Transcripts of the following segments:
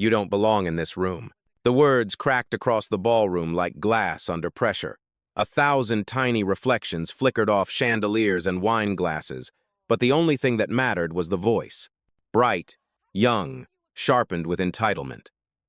You don't belong in this room." The words cracked across the ballroom like glass under pressure. 1,000 tiny reflections flickered off chandeliers and wine glasses, but the only thing that mattered was the voice. Bright, young, sharpened with entitlement.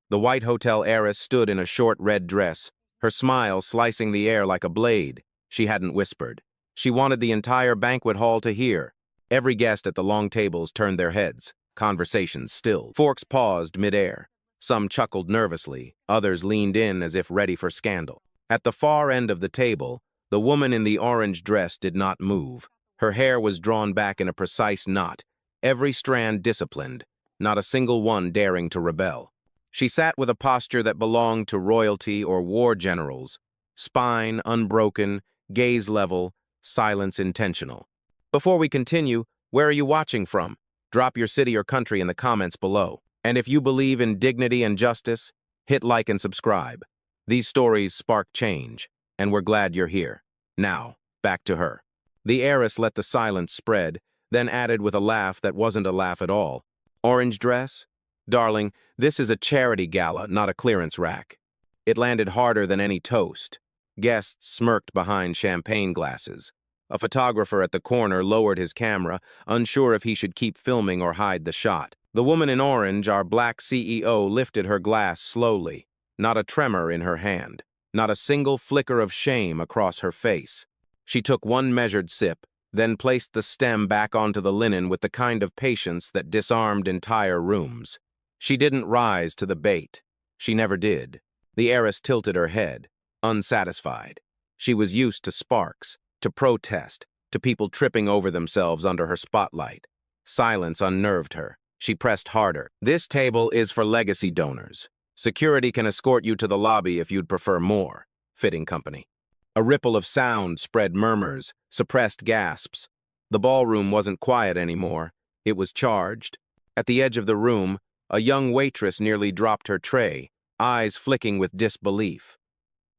The White Hotel heiress stood in a short red dress, her smile slicing the air like a blade. She hadn't whispered. She wanted the entire banquet hall to hear. Every guest at the long tables turned their heads, conversations stilled. Forks paused midair. Some chuckled nervously, others leaned in as if ready for scandal. At the far end of the table, the woman in the orange dress did not move. Her hair was drawn back in a precise knot, every strand disciplined, not a single one daring to rebel. She sat with a posture that belonged to royalty or war generals, spine unbroken, gaze level, silence intentional. Before we continue, where are you watching from? Drop your city or country in the comments below. And if you believe in dignity and justice, hit like and subscribe. These stories spark change, and we're glad you're here. Now, back to her. The heiress let the silence spread, then added with a laugh that wasn't a laugh at all. Orange dress? Darling, this is a charity gala, not a clearance rack. It landed harder than any toast. Guests smirked behind champagne glasses. A photographer at the corner lowered his camera, unsure if he should keep filming or hide the shot. The woman in orange, our black CEO, lifted her glass slowly, not a tremor in her hand, not a single flicker of shame across her face. She took one measured sip, then placed the stem back onto the linen with the kind of patience that disarmed entire rooms. She didn't rise to the bait. She never did. The heiress tilted her head, unsatisfied. She was used to sparks, to protest, to people tripping over themselves under her spotlight. Silence unnerved her. She pressed harder. This table is for legacy donors. Security can escort you to the lobby if you'd prefer more. Fitting company. A ripple of sound spread murmurs, suppressed gasps. The ballroom wasn't quiet anymore. It was charged. At the edge of the room, a young waitress nearly dropped her tray, eyes flicking with disbelief.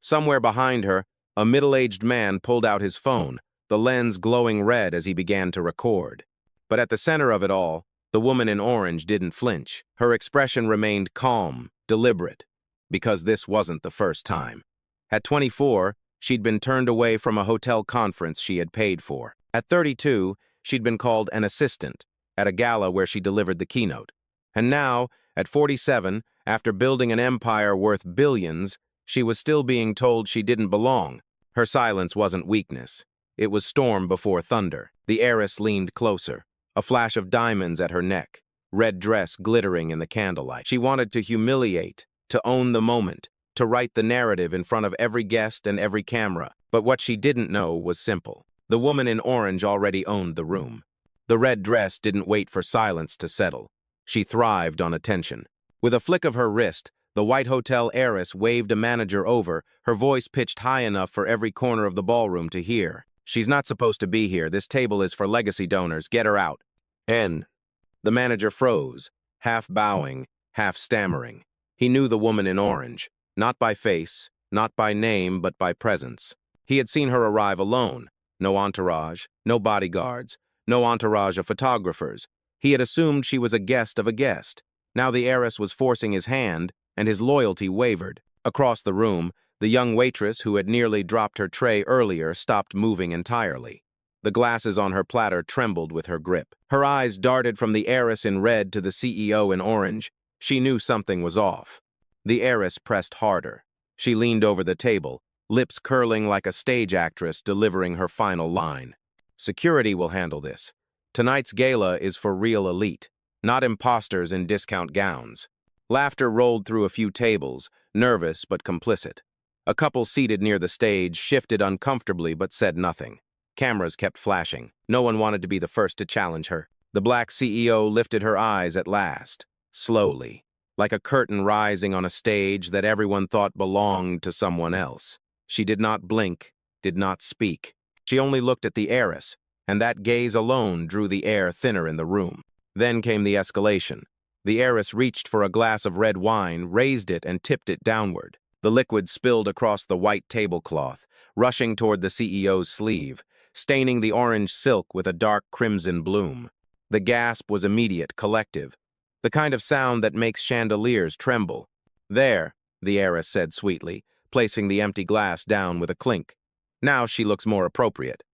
Somewhere behind her, a middle-aged man pulled out his phone, the lens glowing red as he began to record. But at the center of it all, the woman in orange didn't flinch. Her expression remained calm, deliberate, because this wasn't the first time. At 24, she'd been turned away from a hotel conference she had paid for. At 32, she'd been called an assistant at a gala where she delivered the keynote. And now, at 47, after building an empire worth billions, she was still being told she didn't belong. Her silence wasn't weakness. It was storm before thunder. The heiress leaned closer, a flash of diamonds at her neck, red dress glittering in the candlelight. She wanted to humiliate, to own the moment, to write the narrative in front of every guest and every camera. But what she didn't know was simple. The woman in orange already owned the room. The red dress didn't wait for silence to settle. She thrived on attention. With a flick of her wrist, the White Hotel heiress waved a manager over, her voice pitched high enough for every corner of the ballroom to hear. "She's not supposed to be here. This table is for legacy donors. Get her out." N. The manager froze, half bowing, half stammering. He knew the woman in orange, not by face, not by name, but by presence. He had seen her arrive alone. No entourage, no bodyguards, no entourage of photographers. He had assumed she was a guest of a guest. Now the heiress was forcing his hand, and his loyalty wavered. Across the room, the young waitress who had nearly dropped her tray earlier stopped moving entirely. The glasses on her platter trembled with her grip. Her eyes darted from the heiress in red to the CEO in orange. She knew something was off. The heiress pressed harder. She leaned over the table, lips curling like a stage actress delivering her final line. "Security will handle this. Tonight's gala is for real elite, not imposters in discount gowns." Laughter rolled through a few tables, nervous but complicit. A couple seated near the stage shifted uncomfortably but said nothing. Cameras kept flashing. No one wanted to be the first to challenge her. The black CEO lifted her eyes at last, slowly, like a curtain rising on a stage that everyone thought belonged to someone else. She did not blink, did not speak. She only looked at the heiress, and that gaze alone drew the air thinner in the room. Then came the escalation. The heiress reached for a glass of red wine, raised it, and tipped it downward. The liquid spilled across the white tablecloth, rushing toward the CEO's sleeve, staining the orange silk with a dark crimson bloom. The gasp was immediate, collective. The kind of sound that makes chandeliers tremble. There, the heiress said sweetly, placing the empty glass down with a clink. Now she looks more appropriate.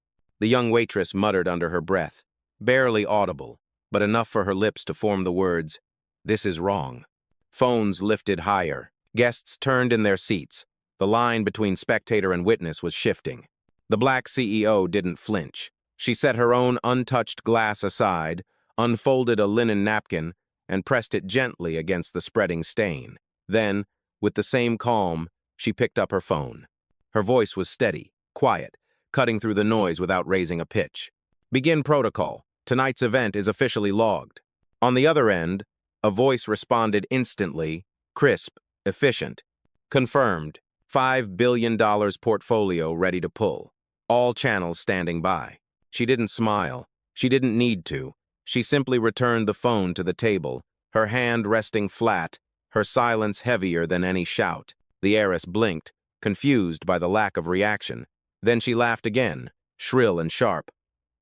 The young waitress muttered under her breath, barely audible, but enough for her lips to form the words, "This is wrong." Phones lifted higher. Guests turned in their seats. The line between spectator and witness was shifting. The black CEO didn't flinch. She set her own untouched glass aside, unfolded a linen napkin, and pressed it gently against the spreading stain. Then, with the same calm, she picked up her phone. Her voice was steady, quiet, cutting through the noise without raising a pitch. "Begin protocol. Tonight's event is officially logged." On the other end, a voice responded instantly, crisp, efficient. "Confirmed. $5 billion portfolio ready to pull. All channels standing by." She didn't smile. She didn't need to. She simply returned the phone to the table, her hand resting flat, her silence heavier than any shout. The heiress blinked, confused by the lack of reaction. Then she laughed again, shrill and sharp.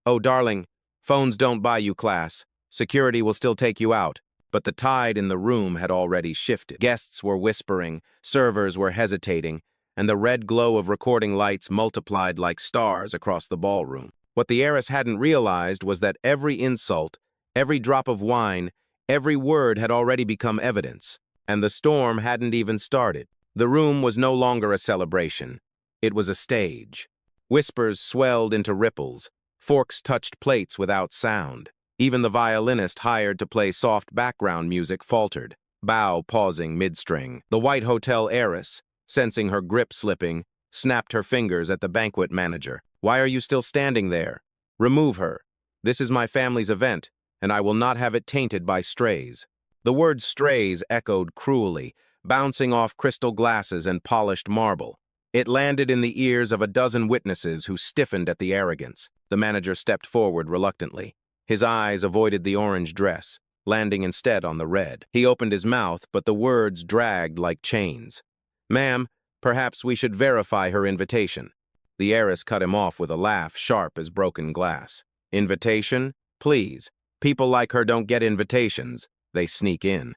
"Oh, darling, phones don't buy you class. Security will still take you out." But the tide in the room had already shifted. Guests were whispering, servers were hesitating, and the red glow of recording lights multiplied like stars across the ballroom. What the heiress hadn't realized was that every insult, every drop of wine, every word had already become evidence, and the storm hadn't even started. The room was no longer a celebration. It was a stage. Whispers swelled into ripples. Forks touched plates without sound. Even the violinist hired to play soft background music faltered, bow pausing mid-string. The White Hotel heiress, sensing her grip slipping, snapped her fingers at the banquet manager. "Why are you still standing there? Remove her. This is my family's event, and I will not have it tainted by strays." The word strays echoed cruelly, bouncing off crystal glasses and polished marble. It landed in the ears of a dozen witnesses who stiffened at the arrogance. The manager stepped forward reluctantly. His eyes avoided the orange dress, landing instead on the red. He opened his mouth, but the words dragged like chains. "Ma'am, perhaps we should verify her invitation." The heiress cut him off with a laugh sharp as broken glass. "Invitation? Please. People like her don't get invitations. They sneak in."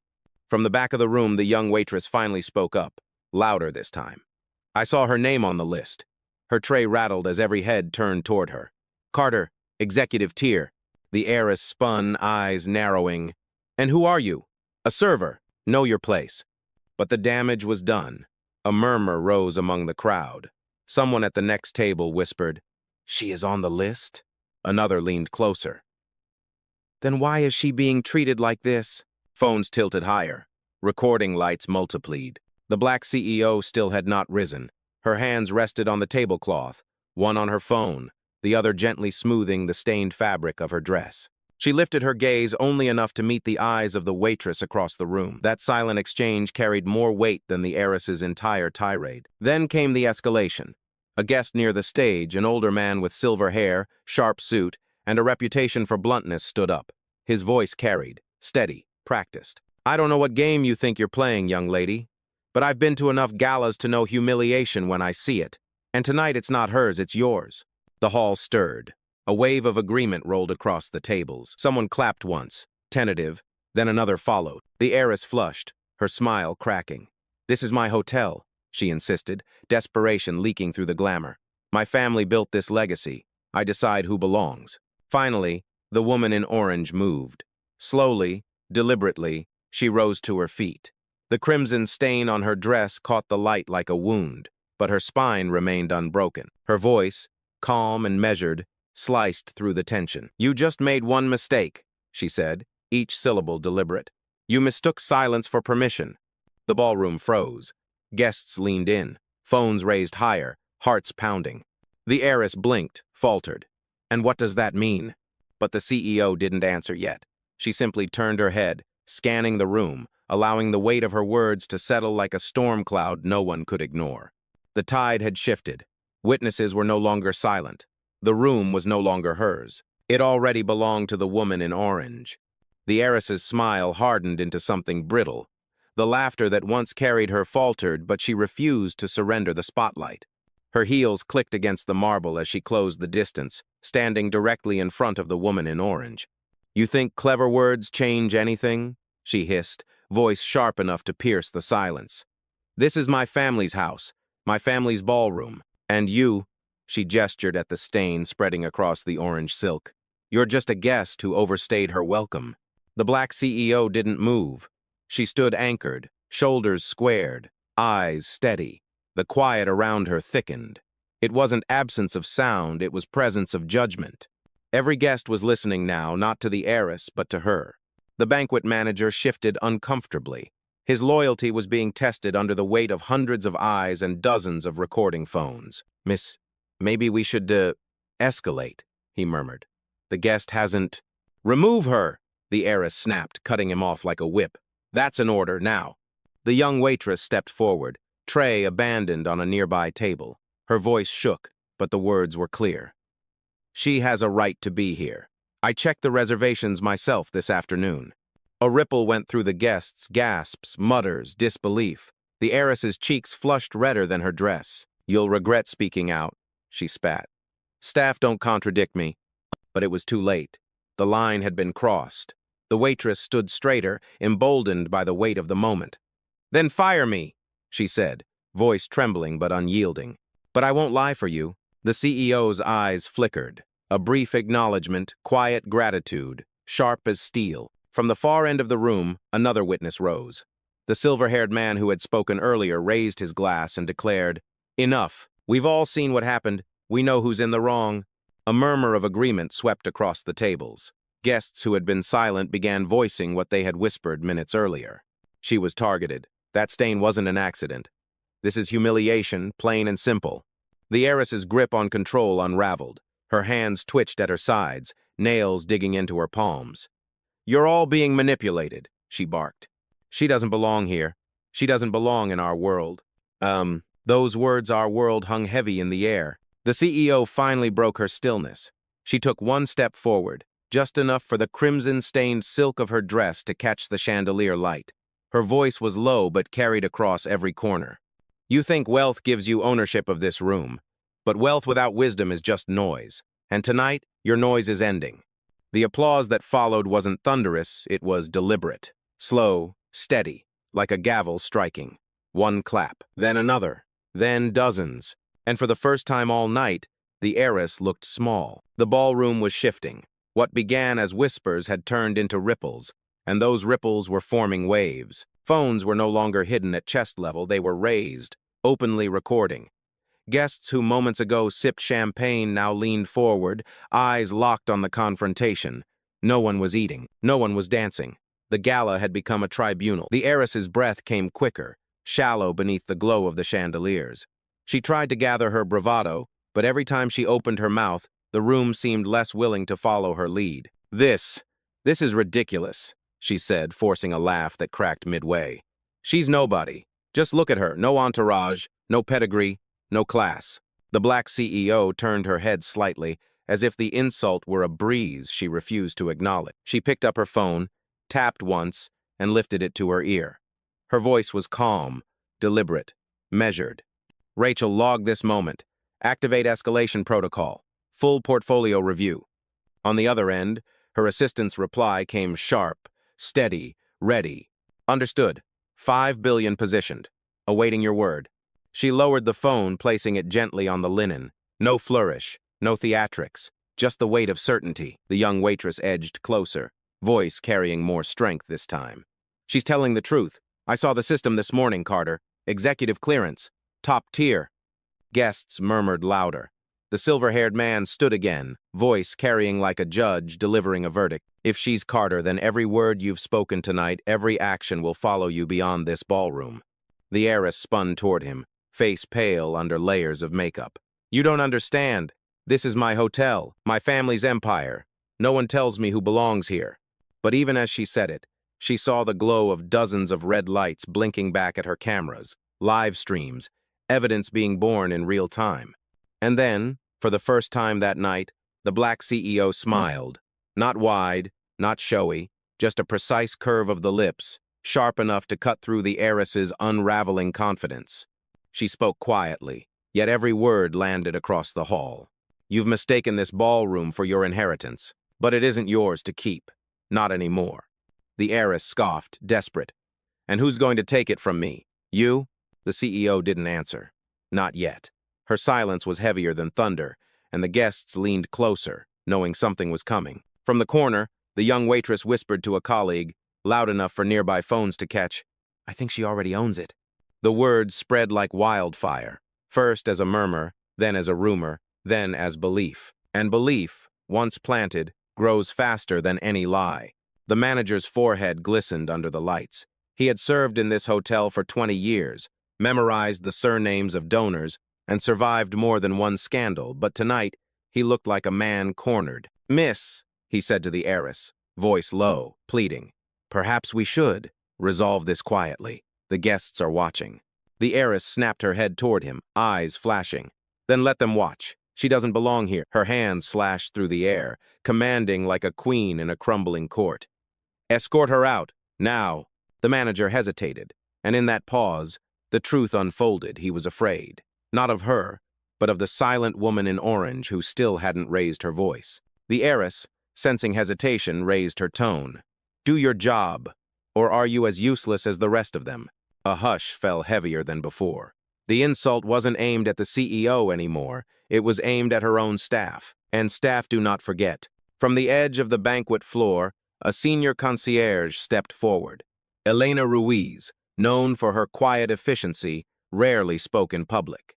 From the back of the room, the young waitress finally spoke up, louder this time. "I saw her name on the list." Her tray rattled as every head turned toward her. "Carter, executive tier." The heiress spun, eyes narrowing. "And who are you?" "A server. Know your place." But the damage was done. A murmur rose among the crowd. Someone at the next table whispered, "She is on the list?" Another leaned closer. "Then why is she being treated like this?" Phones tilted higher. Recording lights multiplied. The black CEO still had not risen. Her hands rested on the tablecloth, one on her phone, the other gently smoothing the stained fabric of her dress. She lifted her gaze only enough to meet the eyes of the waitress across the room. That silent exchange carried more weight than the heiress's entire tirade. Then came the escalation. A guest near the stage, an older man with silver hair, sharp suit, and a reputation for bluntness stood up. His voice carried, steady, practiced. "I don't know what game you think you're playing, young lady, but I've been to enough galas to know humiliation when I see it. And tonight it's not hers, it's yours." The hall stirred. A wave of agreement rolled across the tables. Someone clapped once, tentative, then another followed. The heiress flushed, her smile cracking. "This is my hotel," she insisted, desperation leaking through the glamour. "My family built this legacy. I decide who belongs." Finally, the woman in orange moved. Slowly, deliberately, she rose to her feet. The crimson stain on her dress caught the light like a wound, but her spine remained unbroken. Her voice, calm and measured, sliced through the tension. "You just made one mistake," she said, each syllable deliberate. "You mistook silence for permission." The ballroom froze. Guests leaned in, phones raised higher, hearts pounding. The heiress blinked, faltered. "And what does that mean?" But the CEO didn't answer yet. She simply turned her head, scanning the room, allowing the weight of her words to settle like a storm cloud no one could ignore. The tide had shifted. Witnesses were no longer silent. The room was no longer hers. It already belonged to the woman in orange. The heiress's smile hardened into something brittle. The laughter that once carried her faltered, but she refused to surrender the spotlight. Her heels clicked against the marble as she closed the distance, standing directly in front of the woman in orange. "You think clever words change anything?" she hissed, voice sharp enough to pierce the silence. "This is my family's house, my family's ballroom, and you," she gestured at the stain spreading across the orange silk, "you're just a guest who overstayed her welcome." The black CEO didn't move. She stood anchored, shoulders squared, eyes steady. The quiet around her thickened. It wasn't absence of sound, it was presence of judgment. Every guest was listening now, not to the heiress, but to her. The banquet manager shifted uncomfortably. His loyalty was being tested under the weight of hundreds of eyes and dozens of recording phones. "Miss, maybe we should, escalate," he murmured. "The guest hasn't—" "Remove her!" the heiress snapped, cutting him off like a whip. "That's an order, now." The young waitress stepped forward, tray abandoned on a nearby table. Her voice shook, but the words were clear. "She has a right to be here. I checked the reservations myself this afternoon." A ripple went through the guests, gasps, mutters, disbelief. The heiress's cheeks flushed redder than her dress. "You'll regret speaking out," she spat. "Staff don't contradict me." But it was too late. The line had been crossed. The waitress stood straighter, emboldened by the weight of the moment. "Then fire me," she said, voice trembling but unyielding. "But I won't lie for you." The CEO's eyes flickered. A brief acknowledgement, quiet gratitude, sharp as steel. From the far end of the room, another witness rose. The silver-haired man who had spoken earlier raised his glass and declared, "Enough. We've all seen what happened. We know who's in the wrong." A murmur of agreement swept across the tables. Guests who had been silent began voicing what they had whispered minutes earlier. She was targeted. That stain wasn't an accident. This is humiliation, plain and simple. The heiress's grip on control unraveled. Her hands twitched at her sides, nails digging into her palms. "You're all being manipulated," she barked. "She doesn't belong here. She doesn't belong in our world." Those words, "our world," hung heavy in the air. The CEO finally broke her stillness. She took one step forward, just enough for the crimson-stained silk of her dress to catch the chandelier light. Her voice was low but carried across every corner. "You think wealth gives you ownership of this room, but wealth without wisdom is just noise. And tonight, your noise is ending." The applause that followed wasn't thunderous, it was deliberate, slow, steady, like a gavel striking. One clap, then another, then dozens. And for the first time all night, the heiress looked small. The ballroom was shifting. What began as whispers had turned into ripples, and those ripples were forming waves. Phones were no longer hidden at chest level, they were raised, openly recording. Guests who moments ago sipped champagne now leaned forward, eyes locked on the confrontation. No one was eating. No one was dancing. The gala had become a tribunal. The heiress's breath came quicker, shallow beneath the glow of the chandeliers. She tried to gather her bravado, but every time she opened her mouth, the room seemed less willing to follow her lead. This is ridiculous," she said, forcing a laugh that cracked midway. "She's nobody. Just look at her. No entourage, no pedigree, no class." The black CEO turned her head slightly, as if the insult were a breeze she refused to acknowledge. She picked up her phone, tapped once, and lifted it to her ear. Her voice was calm, deliberate, measured. "Rachel, log this moment. Activate escalation protocol. Full portfolio review." On the other end, her assistant's reply came sharp, steady, ready. "Understood. 5 billion positioned. Awaiting your word." She lowered the phone, placing it gently on the linen. No flourish, no theatrics, just the weight of certainty. The young waitress edged closer, voice carrying more strength this time. "She's telling the truth. I saw the system this morning, Carter. Executive clearance. Top tier." Guests murmured louder. The silver-haired man stood again, voice carrying like a judge delivering a verdict. "If she's Carter, then every word you've spoken tonight, every action will follow you beyond this ballroom." The heiress spun toward him, face pale under layers of makeup. "You don't understand. This is my hotel, my family's empire. No one tells me who belongs here." But even as she said it, she saw the glow of dozens of red lights blinking back at her cameras, live streams, evidence being born in real time. And then, for the first time that night, the black CEO smiled. Not wide, not showy, just a precise curve of the lips, sharp enough to cut through the heiress's unraveling confidence. She spoke quietly, yet every word landed across the hall. "You've mistaken this ballroom for your inheritance, but it isn't yours to keep. Not anymore." The heiress scoffed, desperate. "And who's going to take it from me? You?" The CEO didn't answer. Not yet. Her silence was heavier than thunder, and the guests leaned closer, knowing something was coming. From the corner, the young waitress whispered to a colleague, loud enough for nearby phones to catch, "I think she already owns it." The words spread like wildfire, first as a murmur, then as a rumor, then as belief. And belief, once planted, grows faster than any lie. The manager's forehead glistened under the lights. He had served in this hotel for 20 years, memorized the surnames of donors, and survived more than one scandal, but tonight he looked like a man cornered. "Miss," he said to the heiress, voice low, pleading, "perhaps we should resolve this quietly. The guests are watching." The heiress snapped her head toward him, eyes flashing. "Then let them watch. She doesn't belong here." Her hands slashed through the air, commanding like a queen in a crumbling court. "Escort her out, now." The manager hesitated, and in that pause, the truth unfolded. He was afraid, not of her, but of the silent woman in orange who still hadn't raised her voice. The heiress, sensing hesitation, raised her tone. "Do your job, or are you as useless as the rest of them?" A hush fell heavier than before. The insult wasn't aimed at the CEO anymore. It was aimed at her own staff. And staff do not forget. From the edge of the banquet floor, a senior concierge stepped forward. Elena Ruiz, known for her quiet efficiency, rarely spoke in public.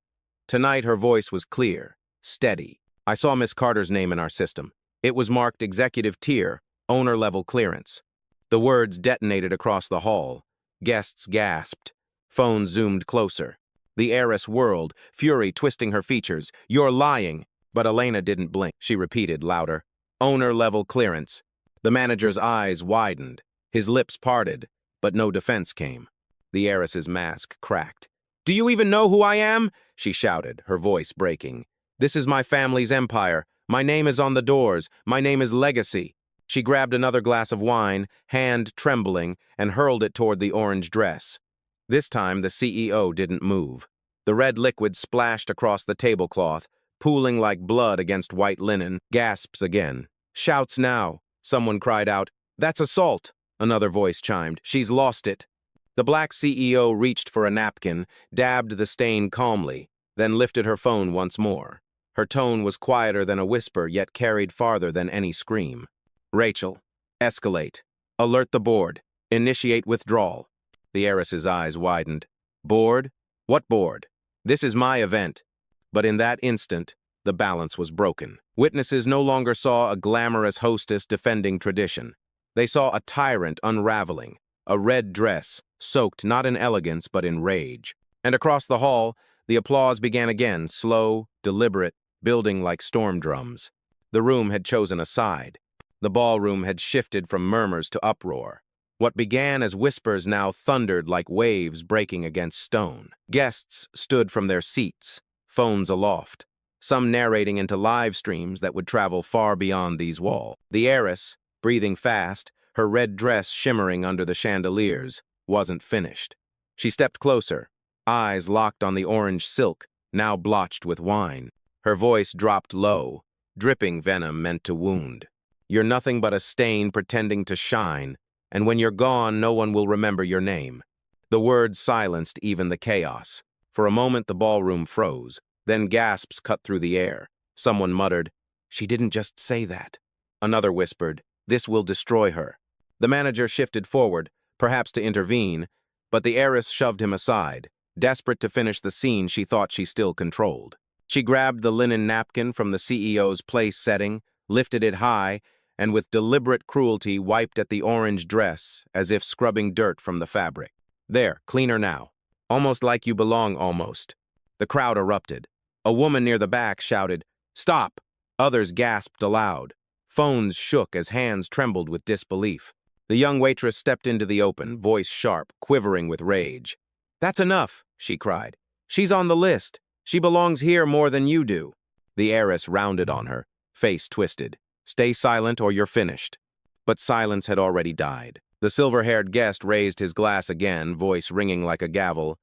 Tonight her voice was clear, steady. "I saw Miss Carter's name in our system. It was marked executive tier, owner-level clearance." The words detonated across the hall. Guests gasped. Phones zoomed closer. The heiress whirled, fury twisting her features. "You're lying." But Elena didn't blink. She repeated louder, "Owner-level clearance." The manager's eyes widened. His lips parted, but no defense came. The heiress's mask cracked. "Do you even know who I am?" she shouted, her voice breaking. "This is my family's empire. My name is on the doors. My name is Legacy." She grabbed another glass of wine, hand trembling, and hurled it toward the orange dress. This time, the CEO didn't move. The red liquid splashed across the tablecloth, pooling like blood against white linen. Gasps again. "Shouts now," someone cried out. "That's assault," another voice chimed. "She's lost it." The black CEO reached for a napkin, dabbed the stain calmly, then lifted her phone once more. Her tone was quieter than a whisper, yet carried farther than any scream. "Rachel, escalate. Alert the board. Initiate withdrawal." The heiress's eyes widened. "Board? What board? This is my event." But in that instant, the balance was broken. Witnesses no longer saw a glamorous hostess defending tradition. They saw a tyrant unraveling, a red dress, soaked not in elegance but in rage. And across the hall, the applause began again, slow, deliberate, building like storm drums. The room had chosen a side. The ballroom had shifted from murmurs to uproar. What began as whispers now thundered like waves breaking against stone. Guests stood from their seats, phones aloft, some narrating into live streams that would travel far beyond these walls. The heiress, breathing fast, her red dress shimmering under the chandeliers, wasn't finished. She stepped closer, eyes locked on the orange silk, now blotched with wine. Her voice dropped low, dripping venom meant to wound. "You're nothing but a stain pretending to shine, and when you're gone, no one will remember your name." The words silenced even the chaos. For a moment, the ballroom froze. Then gasps cut through the air. Someone muttered, "She didn't just say that." Another whispered, "This will destroy her." The manager shifted forward, perhaps to intervene, but the heiress shoved him aside, desperate to finish the scene she thought she still controlled. She grabbed the linen napkin from the CEO's place setting, lifted it high, and with deliberate cruelty wiped at the orange dress as if scrubbing dirt from the fabric. "There, cleaner now. Almost like you belong, almost." The crowd erupted. A woman near the back shouted, "Stop!" Others gasped aloud. Phones shook as hands trembled with disbelief. The young waitress stepped into the open, voice sharp, quivering with rage. "That's enough," she cried. "She's on the list. She belongs here more than you do." The heiress rounded on her, face twisted. "Stay silent or you're finished." But silence had already died. The silver-haired guest raised his glass again, voice ringing like a gavel.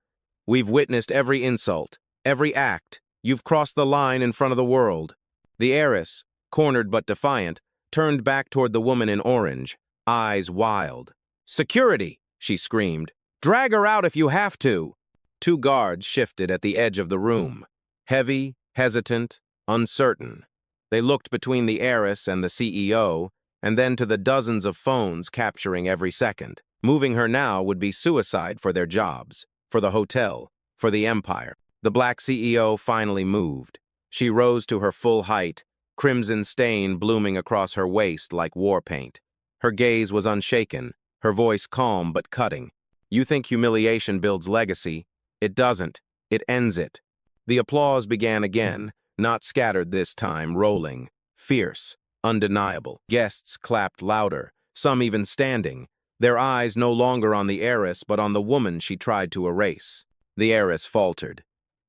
"We've witnessed every insult, every act. You've crossed the line in front of the world." The heiress, cornered but defiant, turned back toward the woman in orange, eyes wild. "Security!" she screamed. "Drag her out if you have to!" Two guards shifted at the edge of the room. Heavy, hesitant, uncertain. They looked between the heiress and the CEO, and then to the dozens of phones capturing every second. Moving her now would be suicide for their jobs, for the hotel, for the empire. The black CEO finally moved. She rose to her full height, crimson stain blooming across her waist like war paint. Her gaze was unshaken, her voice calm but cutting. "You think humiliation builds legacy? It doesn't. It ends it." The applause began again, not scattered this time, rolling, fierce, undeniable. Guests clapped louder, some even standing, their eyes no longer on the heiress but on the woman she tried to erase. The heiress faltered.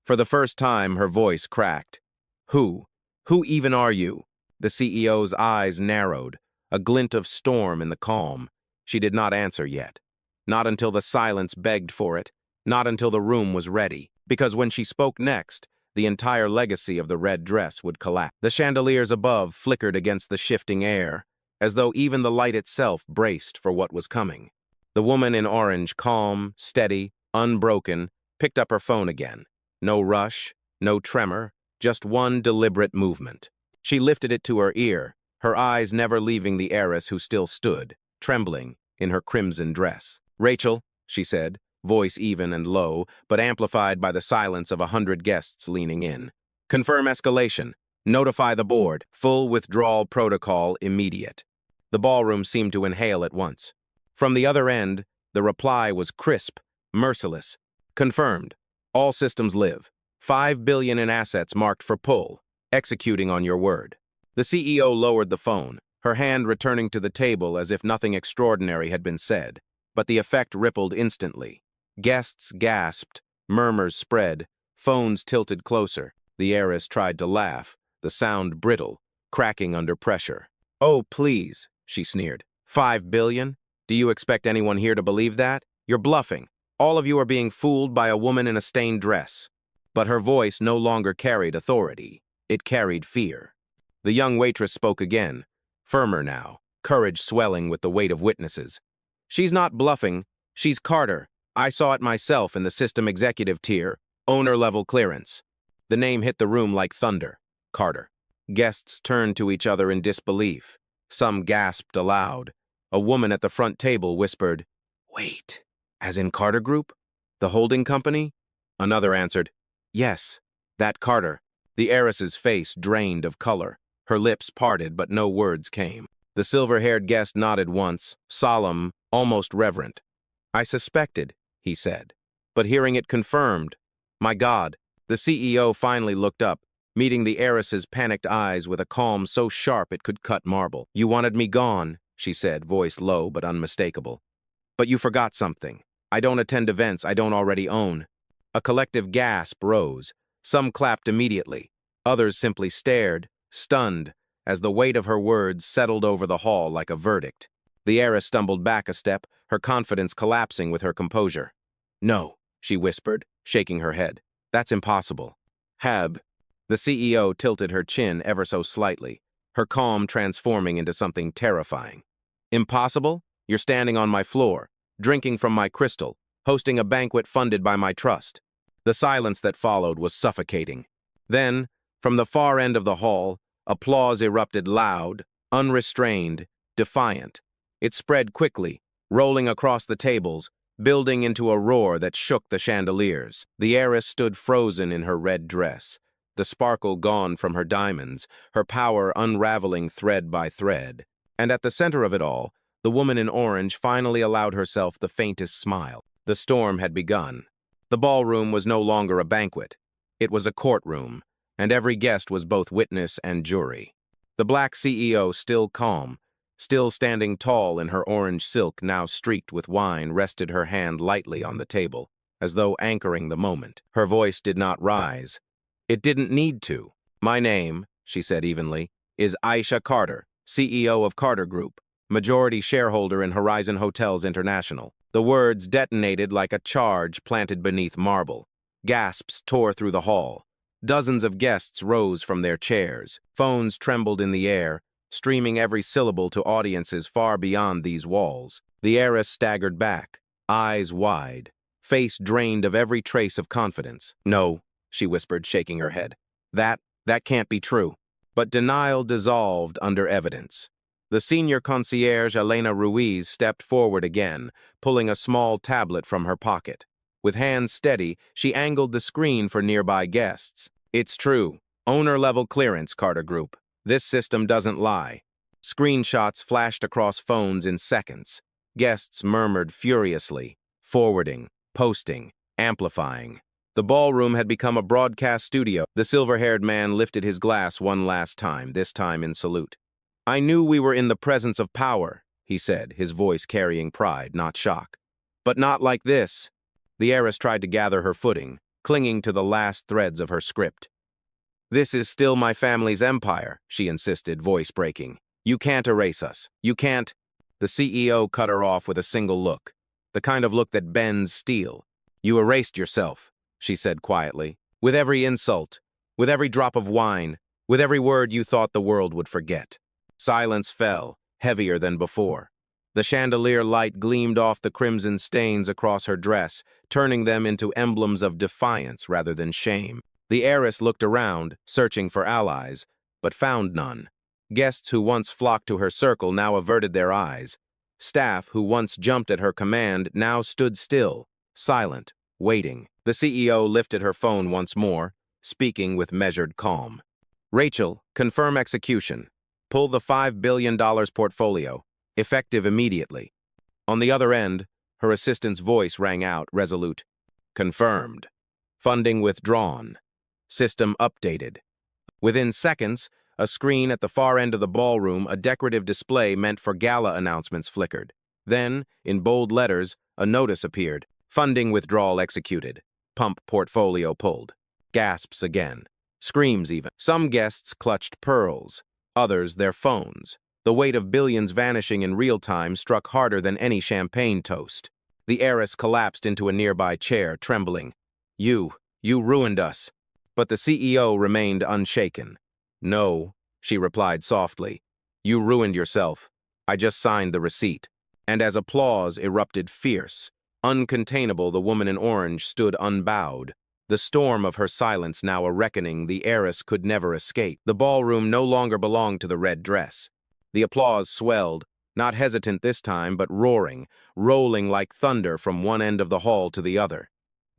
For the first time, her voice cracked. "Who? Who even are you?" The CEO's eyes narrowed, a glint of storm in the calm. She did not answer yet. Not until the silence begged for it, not until the room was ready. Because when she spoke next, the entire legacy of the red dress would collapse. The chandeliers above flickered against the shifting air, as though even the light itself braced for what was coming. The woman in orange, calm, steady, unbroken, picked up her phone again. No rush, no tremor, just one deliberate movement. She lifted it to her ear, her eyes never leaving the heiress who still stood, trembling, in her crimson dress. "Rachel," she said, voice even and low, but amplified by the silence of 100 guests leaning in. "Confirm escalation. Notify the board. Full withdrawal protocol immediate." The ballroom seemed to inhale at once. From the other end, the reply was crisp, merciless. "Confirmed. All systems live. 5 billion in assets marked for pull. Executing on your word." The CEO lowered the phone, her hand returning to the table as if nothing extraordinary had been said, but the effect rippled instantly. Guests gasped, murmurs spread, phones tilted closer. The heiress tried to laugh, the sound brittle, cracking under pressure. "Oh, please," she sneered. 5 billion? Do you expect anyone here to believe that? You're bluffing. All of you are being fooled by a woman in a stained dress." But her voice no longer carried authority. It carried fear. The young waitress spoke again, firmer now, courage swelling with the weight of witnesses. "She's not bluffing. She's Carter. I saw it myself in the system executive tier, owner-level clearance." The name hit the room like thunder. Carter. Guests turned to each other in disbelief. Some gasped aloud. A woman at the front table whispered, "Wait, as in Carter Group? The holding company?" Another answered, "Yes, that Carter." The heiress's face drained of color. Her lips parted, but no words came. The silver-haired guest nodded once, solemn, almost reverent. "I suspected," he said, "but hearing it confirmed. My God." The CEO finally looked up, meeting the heiress's panicked eyes with a calm so sharp it could cut marble. "You wanted me gone," she said, voice low but unmistakable. "But you forgot something. I don't attend events I don't already own." A collective gasp rose. Some clapped immediately. Others simply stared, stunned, as the weight of her words settled over the hall like a verdict. The heiress stumbled back a step, her confidence collapsing with her composure. "No," she whispered, shaking her head. "That's impossible." "Heb." The CEO tilted her chin ever so slightly, her calm transforming into something terrifying. "Impossible? You're standing on my floor, drinking from my crystal, hosting a banquet funded by my trust." The silence that followed was suffocating. Then, from the far end of the hall, applause erupted loud, unrestrained, defiant. It spread quickly, rolling across the tables, building into a roar that shook the chandeliers. The heiress stood frozen in her red dress, the sparkle gone from her diamonds, her power unraveling thread by thread. And at the center of it all, the woman in orange finally allowed herself the faintest smile. The storm had begun. The ballroom was no longer a banquet. It was a courtroom, and every guest was both witness and jury. The black CEO, still calm, still standing tall in her orange silk now streaked with wine, rested her hand lightly on the table, as though anchoring the moment. Her voice did not rise. It didn't need to. "My name," she said evenly, "is Aisha Carter, CEO of Carter Group, majority shareholder in Horizon Hotels International." The words detonated like a charge planted beneath marble. Gasps tore through the hall. Dozens of guests rose from their chairs. Phones trembled in the air. streaming every syllable to audiences far beyond these walls. The heiress staggered back, eyes wide, face drained of every trace of confidence. "No," she whispered, shaking her head. That can't be true." But denial dissolved under evidence. The senior concierge, Elena Ruiz, stepped forward again, pulling a small tablet from her pocket. With hands steady, she angled the screen for nearby guests. "It's true. Owner-level clearance, Carter Group. This system doesn't lie." Screenshots flashed across phones in seconds. Guests murmured furiously, forwarding, posting, amplifying. The ballroom had become a broadcast studio. The silver-haired man lifted his glass one last time, this time in salute. "I knew we were in the presence of power," he said, his voice carrying pride, not shock. "But not like this." The heiress tried to gather her footing, clinging to the last threads of her script. "This is still my family's empire," she insisted, voice breaking. "You can't erase us. You can't—" The CEO cut her off with a single look, the kind of look that bends steel. "You erased yourself," she said quietly. "With every insult, with every drop of wine, with every word you thought the world would forget." Silence fell, heavier than before. The chandelier light gleamed off the crimson stains across her dress, turning them into emblems of defiance rather than shame. The heiress looked around, searching for allies, but found none. Guests who once flocked to her circle now averted their eyes. Staff who once jumped at her command now stood still, silent, waiting. The CEO lifted her phone once more, speaking with measured calm. "Rachel, confirm execution. Pull the $5 billion portfolio, effective immediately." On the other end, her assistant's voice rang out, resolute. "Confirmed. Funding withdrawn. System updated." Within seconds, a screen at the far end of the ballroom, a decorative display meant for gala announcements, flickered. Then, in bold letters, a notice appeared. "Funding withdrawal executed. Pump portfolio pulled." Gasps again. Screams even. Some guests clutched pearls, others their phones. The weight of billions vanishing in real time struck harder than any champagne toast. The heiress collapsed into a nearby chair, trembling. You ruined us." But the CEO remained unshaken. "No," she replied softly. "You ruined yourself. I just signed the receipt." And as applause erupted fierce, uncontainable, the woman in orange stood unbowed. The storm of her silence now a reckoning the heiress could never escape. The ballroom no longer belonged to the red dress. The applause swelled, not hesitant this time, but roaring, rolling like thunder from one end of the hall to the other.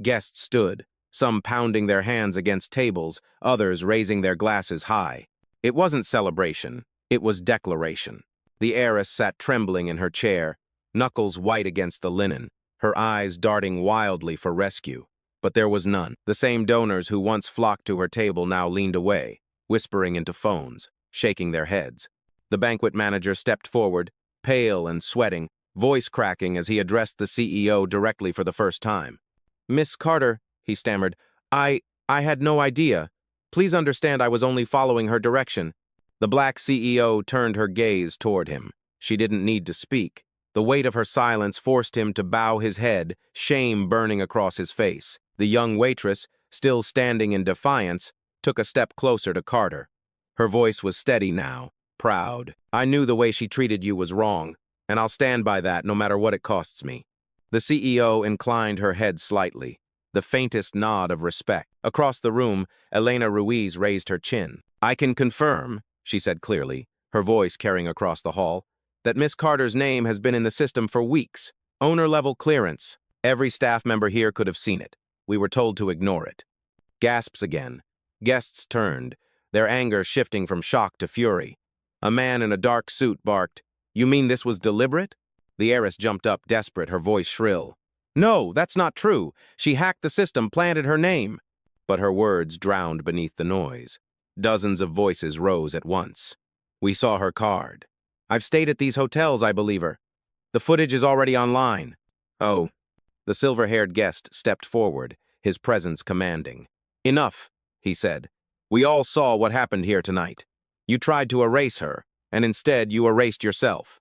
Guests stood, some pounding their hands against tables, others raising their glasses high. It wasn't celebration, it was declaration. The heiress sat trembling in her chair, knuckles white against the linen, her eyes darting wildly for rescue. But there was none. The same donors who once flocked to her table now leaned away, whispering into phones, shaking their heads. The banquet manager stepped forward, pale and sweating, voice cracking as he addressed the CEO directly for the first time. "Miss Carter," he stammered, I had no idea. Please understand I was only following her direction." The black CEO turned her gaze toward him. She didn't need to speak. The weight of her silence forced him to bow his head, shame burning across his face. The young waitress, still standing in defiance, took a step closer to Carter. Her voice was steady now, proud. "I knew the way she treated you was wrong, and I'll stand by that no matter what it costs me." The CEO inclined her head slightly, the faintest nod of respect. Across the room, Elena Ruiz raised her chin. "I can confirm," she said clearly, her voice carrying across the hall, "that Miss Carter's name has been in the system for weeks. Owner-level clearance. Every staff member here could have seen it. We were told to ignore it." Gasps again. Guests turned, their anger shifting from shock to fury. A man in a dark suit barked, "You mean this was deliberate?" The heiress jumped up, desperate, her voice shrill. "No, that's not true. She hacked the system, planted her name." But her words drowned beneath the noise. Dozens of voices rose at once. "We saw her card. I've stayed at these hotels, I believe her. The footage is already online." "Oh." The silver-haired guest stepped forward, his presence commanding. "Enough," he said. "We all saw what happened here tonight. You tried to erase her, and instead you erased yourself."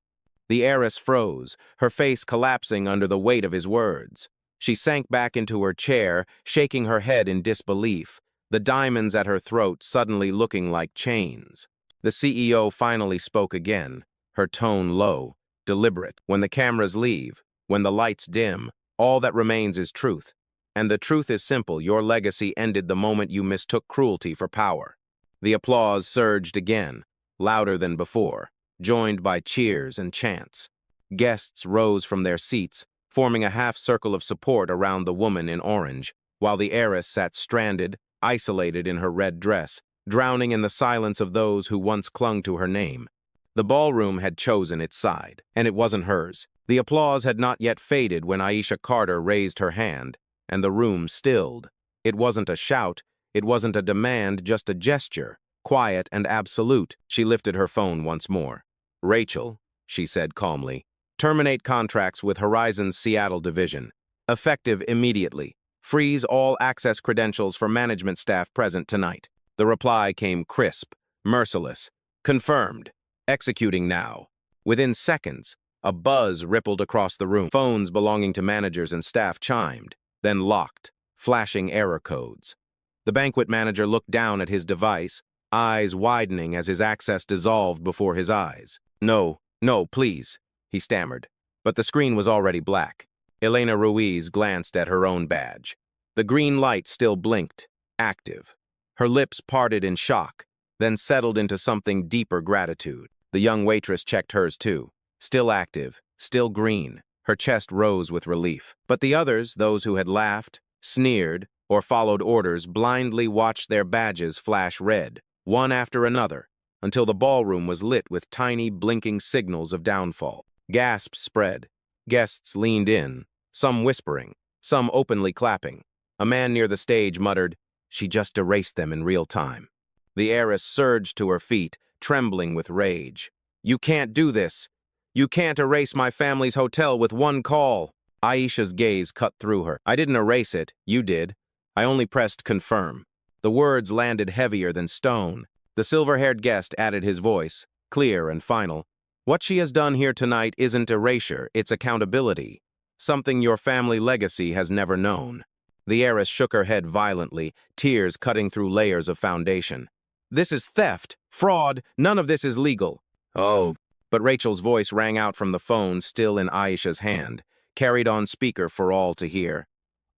The heiress froze, her face collapsing under the weight of his words. She sank back into her chair, shaking her head in disbelief, the diamonds at her throat suddenly looking like chains. The CEO finally spoke again, her tone low, deliberate. When the cameras leave, when the lights dim, all that remains is truth. And the truth is simple: your legacy ended the moment you mistook cruelty for power. The applause surged again, louder than before, joined by cheers and chants. Guests rose from their seats, forming a half-circle of support around the woman in orange, while the heiress sat stranded, isolated in her red dress, drowning in the silence of those who once clung to her name. The ballroom had chosen its side, and it wasn't hers. The applause had not yet faded when Aisha Carter raised her hand, and the room stilled. It wasn't a shout, it wasn't a demand, just a gesture, quiet and absolute. She lifted her phone once more. "Rachel," she said calmly, "terminate contracts with Horizon's Seattle division. Effective immediately. Freeze all access credentials for management staff present tonight." The reply came crisp, merciless. "Confirmed. Executing now." Within seconds, a buzz rippled across the room. Phones belonging to managers and staff chimed, then locked, flashing error codes. The banquet manager looked down at his device, eyes widening as his access dissolved before his eyes. "No, no, please," he stammered. But the screen was already black. Elena Ruiz glanced at her own badge. The green light still blinked, active. Her lips parted in shock, then settled into something deeper: gratitude. The young waitress checked hers too. Still active, still green. Her chest rose with relief. But the others, those who had laughed, sneered, or followed orders, blindly watched their badges flash red, one after another, until the ballroom was lit with tiny, blinking signals of downfall. Gasps spread. Guests leaned in, some whispering, some openly clapping. A man near the stage muttered, "She just erased them in real time." The heiress surged to her feet, trembling with rage. "You can't do this. You can't erase my family's hotel with one call." Aisha's gaze cut through her. "I didn't erase it. You did. I only pressed confirm." The words landed heavier than stone. The silver-haired guest added his voice, clear and final. "What she has done here tonight isn't erasure, it's accountability. Something your family legacy has never known." The heiress shook her head violently, tears cutting through layers of foundation. "This is theft, fraud, none of this is legal." "Oh." But Rachel's voice rang out from the phone still in Aisha's hand, carried on speaker for all to hear.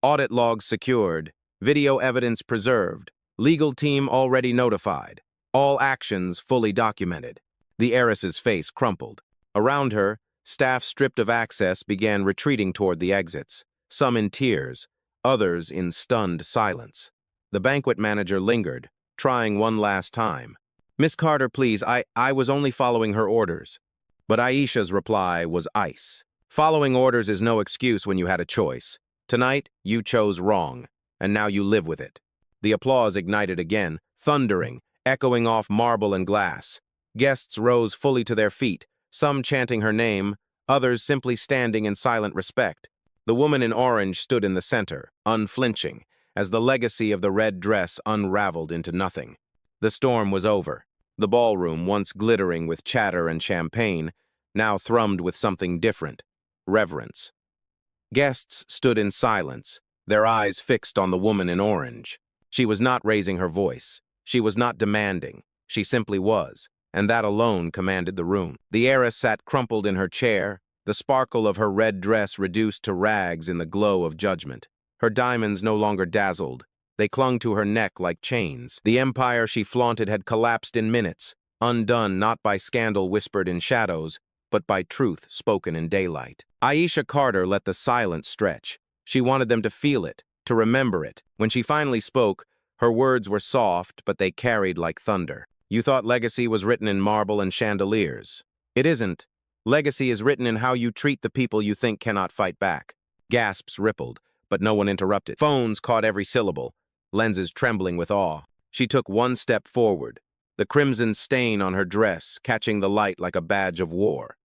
"Audit logs secured, video evidence preserved, legal team already notified, all actions fully documented." The heiress's face crumpled. Around her, staff stripped of access began retreating toward the exits, some in tears, others in stunned silence. The banquet manager lingered, trying one last time. "Miss Carter, please, I was only following her orders." But Aisha's reply was ice. "Following orders is no excuse when you had a choice. Tonight, you chose wrong, and now you live with it." The applause ignited again, thundering, echoing off marble and glass. Guests rose fully to their feet, some chanting her name, others simply standing in silent respect. The woman in orange stood in the center, unflinching, as the legacy of the red dress unraveled into nothing. The storm was over. The ballroom, once glittering with chatter and champagne, now thrummed with something different: reverence. Guests stood in silence, their eyes fixed on the woman in orange. She was not raising her voice. She was not demanding. She simply was, and that alone commanded the room. The heiress sat crumpled in her chair, the sparkle of her red dress reduced to rags in the glow of judgment. Her diamonds no longer dazzled. They clung to her neck like chains. The empire she flaunted had collapsed in minutes, undone not by scandal whispered in shadows, but by truth spoken in daylight. Aisha Carter let the silence stretch. She wanted them to feel it, to remember it. When she finally spoke, her words were soft, but they carried like thunder. "You thought legacy was written in marble and chandeliers. It isn't. Legacy is written in how you treat the people you think cannot fight back." Gasps rippled, but no one interrupted. Phones caught every syllable, lenses trembling with awe. She took one step forward, the crimson stain on her dress catching the light like a badge of war.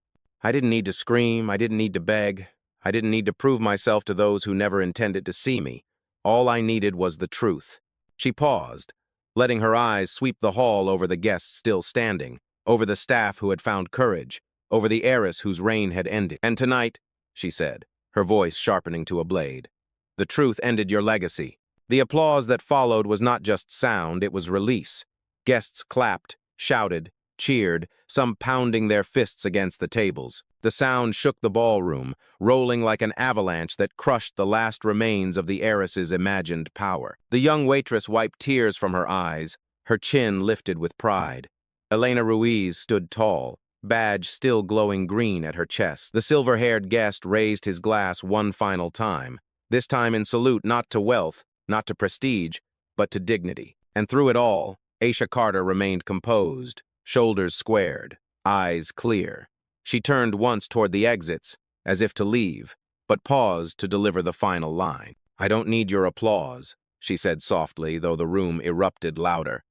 "I didn't need to scream, I didn't need to beg, I didn't need to prove myself to those who never intended to see me. All I needed was the truth." She paused, letting her eyes sweep the hall over the guests still standing, over the staff who had found courage, over the heiress whose reign had ended. "And tonight," she said, her voice sharpening to a blade, "the truth ended your legacy." The applause that followed was not just sound, it was release. Guests clapped, shouted, cheered, some pounding their fists against the tables. The sound shook the ballroom, rolling like an avalanche that crushed the last remains of the heiress's imagined power. The young waitress wiped tears from her eyes, her chin lifted with pride. Elena Ruiz stood tall, badge still glowing green at her chest. The silver-haired guest raised his glass one final time, this time in salute not to wealth, not to prestige, but to dignity. And through it all, Aisha Carter remained composed, shoulders squared, eyes clear. She turned once toward the exits, as if to leave, but paused to deliver the final line. "I don't need your applause," she said softly, though the room erupted louder.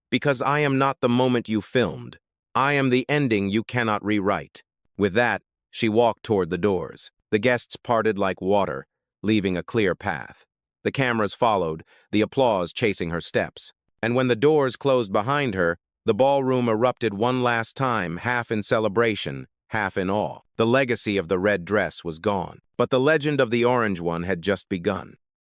"Because I am not the moment you filmed. I am the ending you cannot rewrite." With that, she walked toward the doors. The guests parted like water, leaving a clear path. The cameras followed, the applause chasing her steps. And when the doors closed behind her, the ballroom erupted one last time, half in celebration, half in awe. The legacy of the red dress was gone, but the legend of the orange one had just begun.